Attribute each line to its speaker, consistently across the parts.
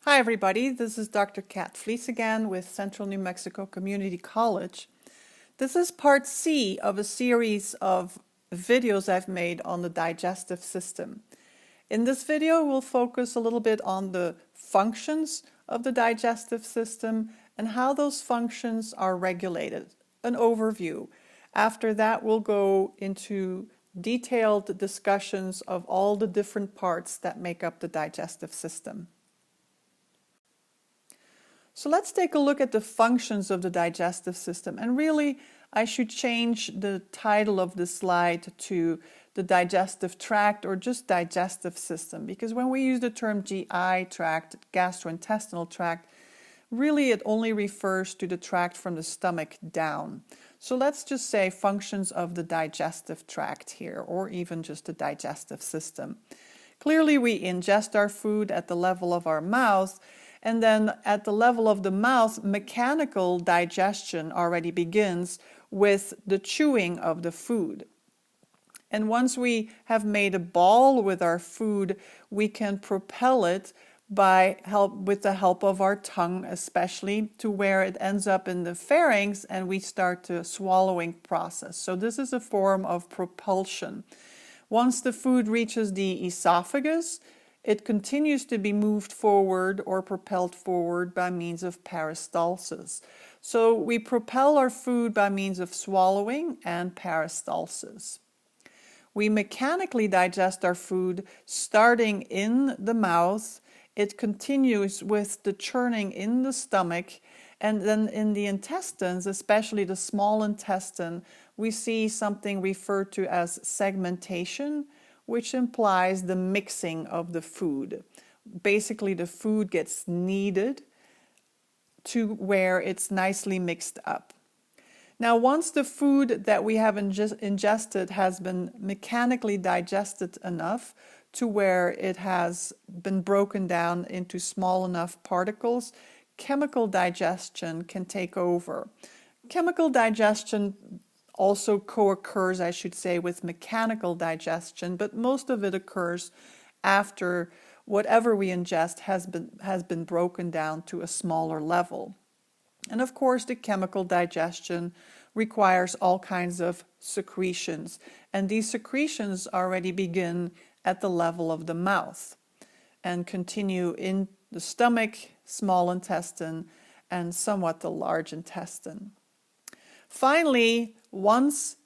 Speaker 1: Hi everybody, this is Dr. Kat Vlies again with Central New Mexico Community College. This is part C of a series of videos I've made on the digestive system. In this video, we'll focus a little bit on the functions of the digestive system and how those functions are regulated, an overview. After that, we'll go into detailed discussions of all the different parts that make up the digestive system. So let's take a look at the functions of the digestive system. And really, I should change the title of this slide to the digestive tract or just digestive system, because when we use the term GI tract, gastrointestinal tract, really it only refers to the tract from the stomach down. So let's just say functions of the digestive tract here, or even just the digestive system. Clearly, we ingest our food at the level of our mouth. And then at the level of the mouth, mechanical digestion already begins with the chewing of the food. And once we have made a ball with our food, we can propel it with the help of our tongue, especially to where it ends up in the pharynx and we start the swallowing process. So this is a form of propulsion. Once the food reaches the esophagus, it continues to be moved forward or propelled forward by means of peristalsis. So we propel our food by means of swallowing and peristalsis. We mechanically digest our food starting in the mouth. It continues with the churning in the stomach, and then in the intestines, especially the small intestine, we see something referred to as segmentation, which implies the mixing of the food. Basically, the food gets kneaded to where it's nicely mixed up. Now, once the food that we have ingested has been mechanically digested enough to where it has been broken down into small enough particles, chemical digestion can take over. Chemical digestion also co-occurs, I should say, with mechanical digestion, but most of it occurs after whatever we ingest has been broken down to a smaller level. And of course, the chemical digestion requires all kinds of secretions, and these secretions already begin at the level of the mouth and continue in the stomach, small intestine, and somewhat the large intestine. Finally, once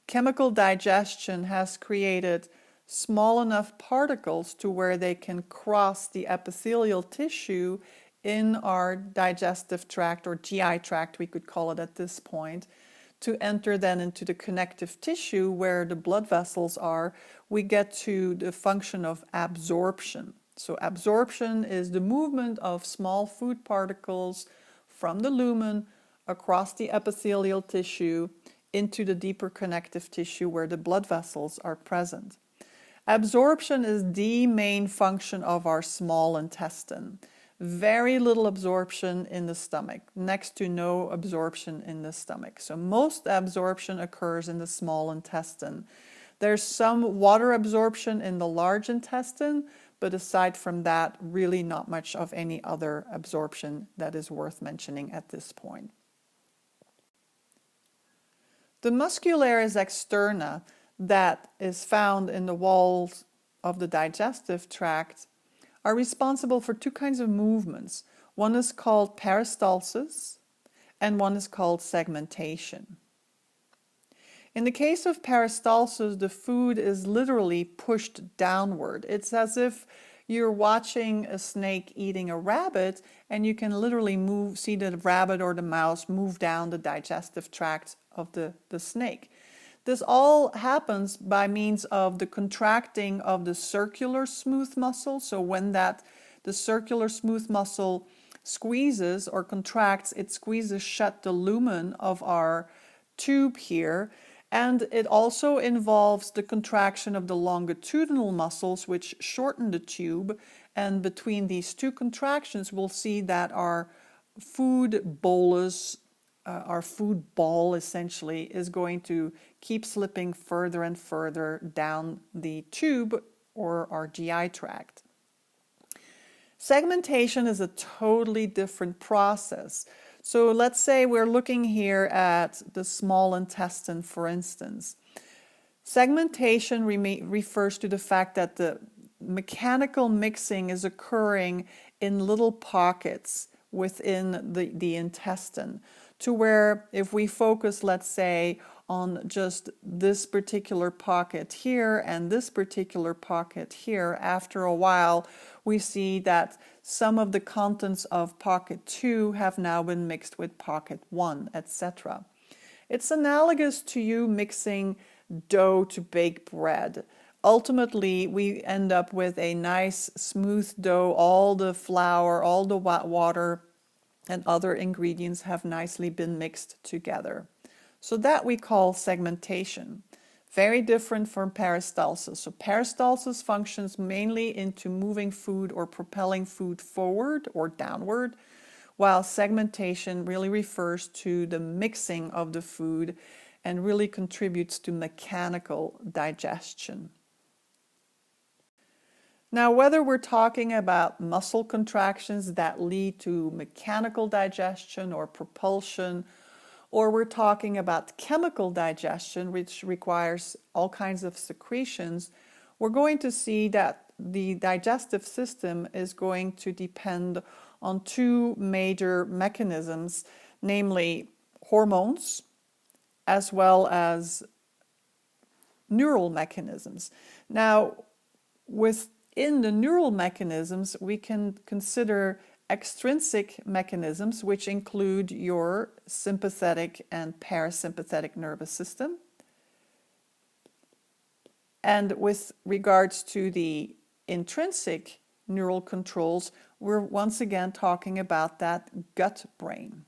Speaker 1: chemical digestion has created small enough particles to where they can cross the epithelial tissue in our digestive tract, or GI tract we could call it at this point, to enter then into the connective tissue where the blood vessels are, we get to the function of absorption. So absorption is the movement of small food particles from the lumen across the epithelial tissue into the deeper connective tissue where the blood vessels are present. Absorption is the main function of our small intestine. Very little absorption in the stomach, next to no absorption in the stomach. So most absorption occurs in the small intestine. There's some water absorption in the large intestine, but aside from that, really not much of any other absorption that is worth mentioning at this point. The muscularis externa that is found in the walls of the digestive tract are responsible for two kinds of movements. One is called peristalsis and one is called segmentation. In the case of peristalsis, the food is literally pushed downward. It's as if you're watching a snake eating a rabbit and you can literally see the rabbit or the mouse move down the digestive tract of the snake. This all happens by means of the contracting of the circular smooth muscle. So when the circular smooth muscle squeezes or contracts, it squeezes shut the lumen of our tube here. And it also involves the contraction of the longitudinal muscles, which shorten the tube. And between these two contractions, we'll see that our food bolus, our food ball essentially, is going to keep slipping further and further down the tube or our GI tract. Segmentation is a totally different process. So let's say we're looking here at the small intestine, for instance. Segmentation refers to the fact that the mechanical mixing is occurring in little pockets within the intestine, to where if we focus, let's say, on just this particular pocket here and this particular pocket here, after a while we see that some of the contents of pocket 2 have now been mixed with pocket 1, etc. It's analogous to you mixing dough to bake bread. Ultimately, we end up with a nice smooth dough. All the flour, all the water, and other ingredients have nicely been mixed together. So that we call segmentation. Very different from peristalsis. So peristalsis functions mainly into moving food or propelling food forward or downward, while segmentation really refers to the mixing of the food and really contributes to mechanical digestion. Now, whether we're talking about muscle contractions that lead to mechanical digestion or propulsion, or we're talking about chemical digestion, which requires all kinds of secretions, we're going to see that the digestive system is going to depend on two major mechanisms, namely hormones as well as neural mechanisms. Now, within the neural mechanisms, we can consider extrinsic mechanisms, which include your sympathetic and parasympathetic nervous system. And with regards to the intrinsic neural controls, we're once again talking about that gut brain,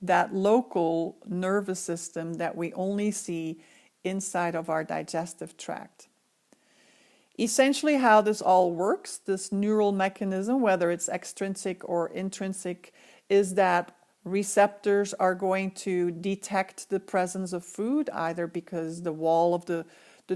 Speaker 1: that local nervous system that we only see inside of our digestive tract. Essentially, how this all works, this neural mechanism, whether it's extrinsic or intrinsic, is that receptors are going to detect the presence of food, either because the wall of the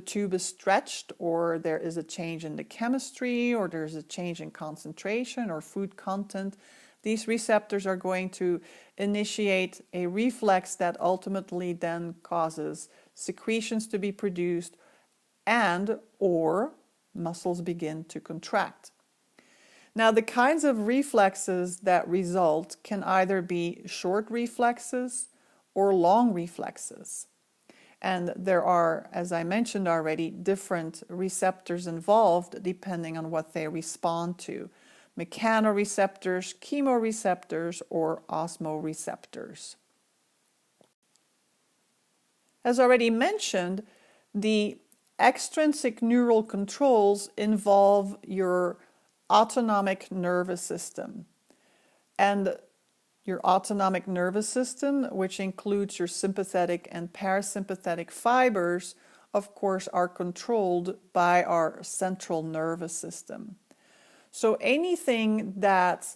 Speaker 1: tube is stretched, or there is a change in the chemistry, or there's a change in concentration or food content. These receptors are going to initiate a reflex that ultimately then causes secretions to be produced and/or muscles begin to contract. Now, the kinds of reflexes that result can either be short reflexes or long reflexes. And there are, as I mentioned already, different receptors involved depending on what they respond to. Mechanoreceptors, chemoreceptors, or osmoreceptors. As already mentioned, the extrinsic neural controls involve your autonomic nervous system. And your autonomic nervous system, which includes your sympathetic and parasympathetic fibers, of course, are controlled by our central nervous system. So anything that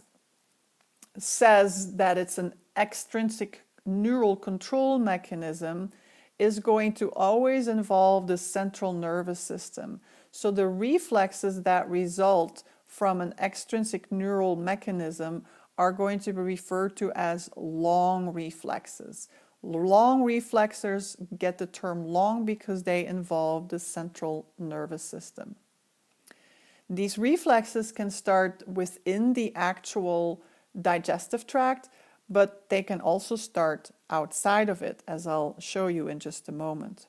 Speaker 1: says that it's an extrinsic neural control mechanism is going to always involve the central nervous system. So the reflexes that result from an extrinsic neural mechanism are going to be referred to as long reflexes. Long reflexes get the term long because they involve the central nervous system. These reflexes can start within the actual digestive tract, but they can also start outside of it, as I'll show you in just a moment.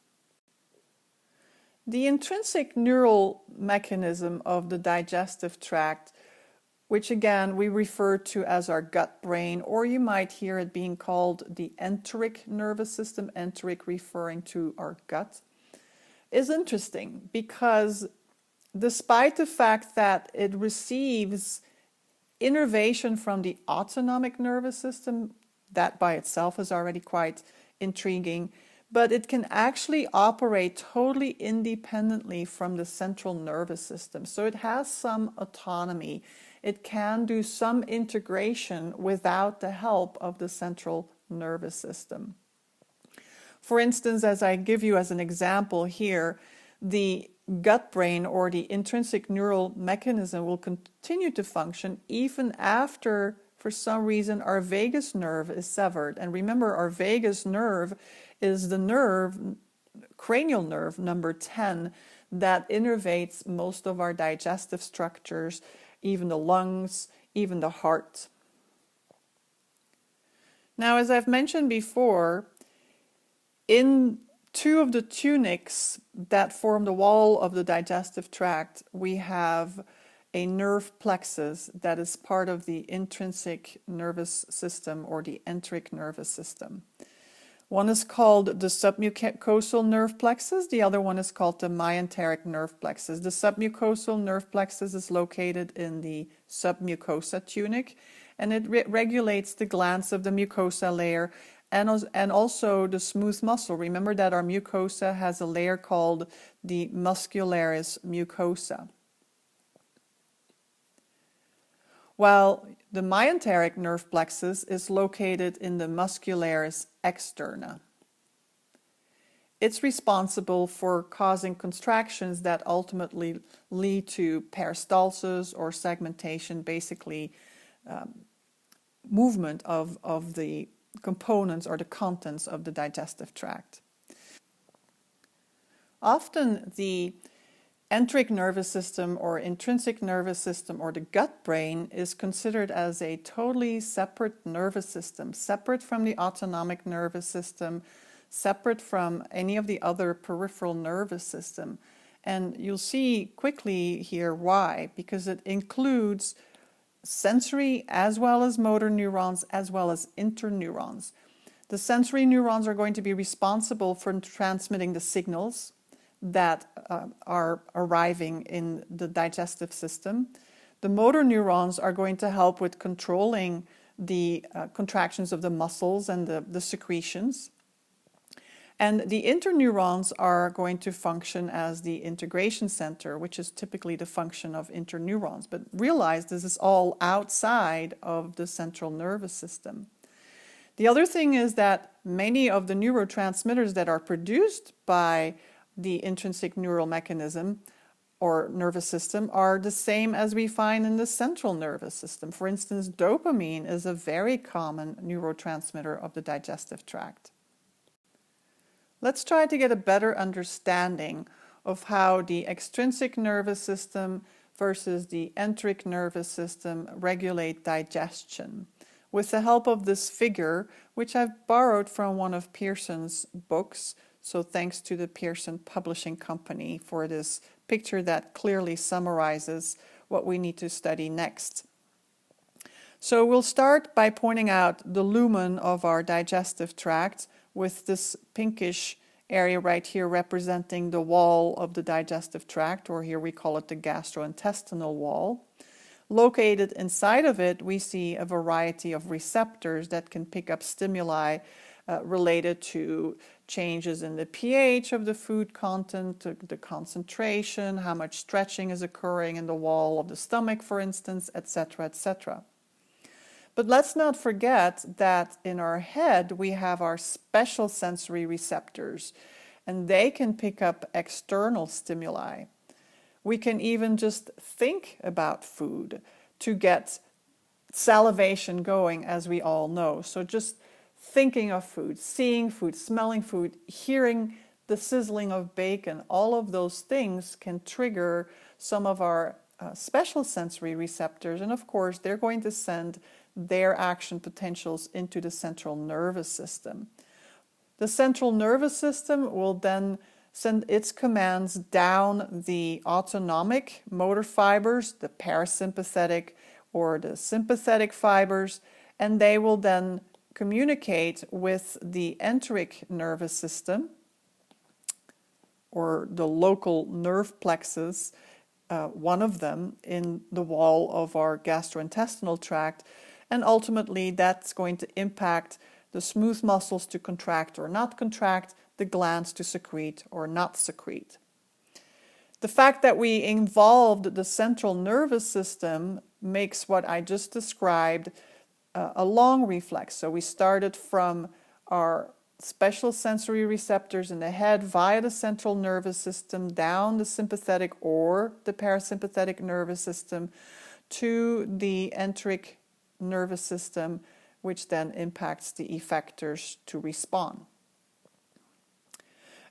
Speaker 1: The intrinsic neural mechanism of the digestive tract, which again we refer to as our gut brain, or you might hear it being called the enteric nervous system, enteric referring to our gut, is interesting because despite the fact that it receives innervation from the autonomic nervous system, that by itself is already quite intriguing, but it can actually operate totally independently from the central nervous system. So it has some autonomy. It can do some integration without the help of the central nervous system. For instance, as I give you as an example here, the gut brain or the intrinsic neural mechanism will continue to function even after, for some reason, our vagus nerve is severed. And remember, our vagus nerve is the nerve, cranial nerve number 10, that innervates most of our digestive structures, even the lungs, even the heart. Now, as I've mentioned before, in two of the tunics that form the wall of the digestive tract, we have a nerve plexus that is part of the intrinsic nervous system or the enteric nervous system. One is called the submucosal nerve plexus, the other one is called the myenteric nerve plexus. The submucosal nerve plexus is located in the submucosa tunic, and it regulates the glands of the mucosa layer and also the smooth muscle. Remember that our mucosa has a layer called the muscularis mucosa. While the myenteric nerve plexus is located in the muscularis externa. It's responsible for causing contractions that ultimately lead to peristalsis or segmentation, basically movement of the components or the contents of the digestive tract. Often the enteric nervous system or intrinsic nervous system or the gut brain is considered as a totally separate nervous system, separate from the autonomic nervous system, separate from any of the other peripheral nervous system. And you'll see quickly here why, because it includes sensory as well as motor neurons as well as interneurons. The sensory neurons are going to be responsible for transmitting the signals that are arriving in the digestive system. The motor neurons are going to help with controlling the contractions of the muscles and the secretions. And the interneurons are going to function as the integration center, which is typically the function of interneurons. But realize this is all outside of the central nervous system. The other thing is that many of the neurotransmitters that are produced by the intrinsic neural mechanism or nervous system are the same as we find in the central nervous system. For instance, dopamine is a very common neurotransmitter of the digestive tract. Let's try to get a better understanding of how the extrinsic nervous system versus the enteric nervous system regulate digestion, with the help of this figure, which I've borrowed from one of Pearson's books. So thanks to the Pearson Publishing Company for this picture that clearly summarizes what we need to study next. So we'll start by pointing out the lumen of our digestive tract with this pinkish area right here representing the wall of the digestive tract, or here we call it the gastrointestinal wall. Located inside of it, we see a variety of receptors that can pick up stimuli related to changes in the pH of the food content, the concentration, how much stretching is occurring in the wall of the stomach, for instance, etc., etc. But let's not forget that in our head we have our special sensory receptors, and they can pick up external stimuli. We can even just think about food to get salivation going, as we all know. So just thinking of food, seeing food, smelling food, hearing the sizzling of bacon, all of those things can trigger some of our special sensory receptors. And of course, they're going to send their action potentials into the central nervous system. The central nervous system will then send its commands down the autonomic motor fibers, the parasympathetic or the sympathetic fibers, and they will then communicate with the enteric nervous system or the local nerve plexus, one of them in the wall of our gastrointestinal tract, and ultimately that's going to impact the smooth muscles to contract or not contract, the glands to secrete or not secrete. The fact that we involved the central nervous system makes what I just described a long reflex. So we started from our special sensory receptors in the head via the central nervous system, down the sympathetic or the parasympathetic nervous system to the enteric nervous system, which then impacts the effectors to respond.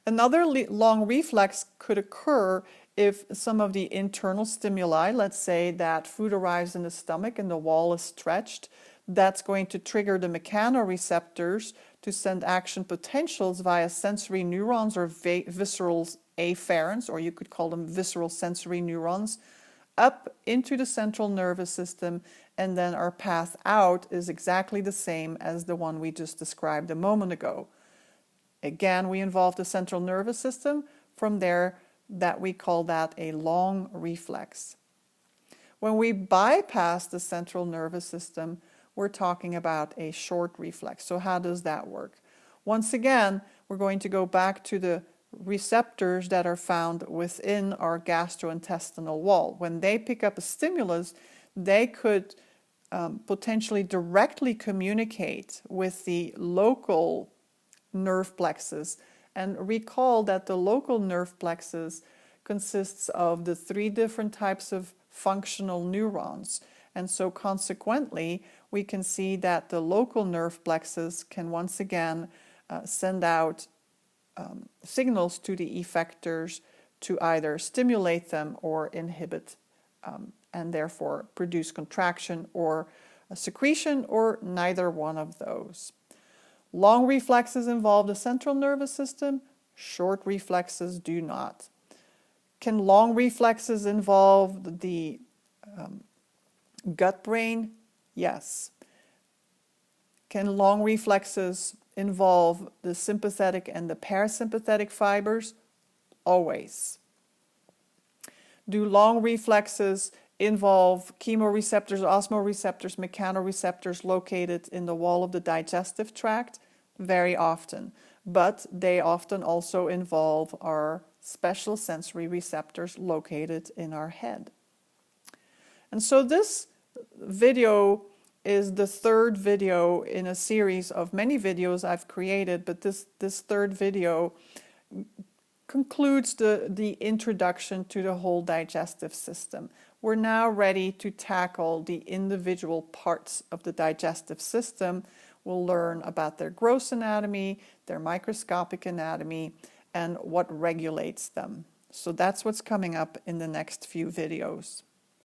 Speaker 1: Another long reflex could occur if some of the internal stimuli, let's say that food arrives in the stomach and the wall is stretched, that's going to trigger the mechanoreceptors to send action potentials via sensory neurons or visceral afferents, or you could call them visceral sensory neurons, up into the central nervous system, and then our path out is exactly the same as the one we just described a moment ago. Again, we involve the central nervous system. From there, that we call that a long reflex. When we bypass the central nervous system, we're talking about a short reflex. So how does that work? Once again, we're going to go back to the receptors that are found within our gastrointestinal wall. When they pick up a stimulus, they could potentially directly communicate with the local nerve plexus. And recall that the local nerve plexus consists of the 3 different types of functional neurons. And so consequently, we can see that the local nerve plexus can once again send out signals to the effectors to either stimulate them or inhibit and therefore produce contraction or secretion, or neither one of those. Long reflexes involve the central nervous system, short reflexes do not. Can long reflexes involve the gut brain? Yes. Can long reflexes involve the sympathetic and the parasympathetic fibers? Always. Do long reflexes involve chemoreceptors, osmoreceptors, mechanoreceptors located in the wall of the digestive tract? Very often. But they often also involve our special sensory receptors located in our head. And so this video is the 3rd video in a series of many videos I've created, but this 3rd video concludes the introduction to the whole digestive system. We're now ready to tackle the individual parts of the digestive system. We'll learn about their gross anatomy, their microscopic anatomy, and what regulates them. So that's what's coming up in the next few videos.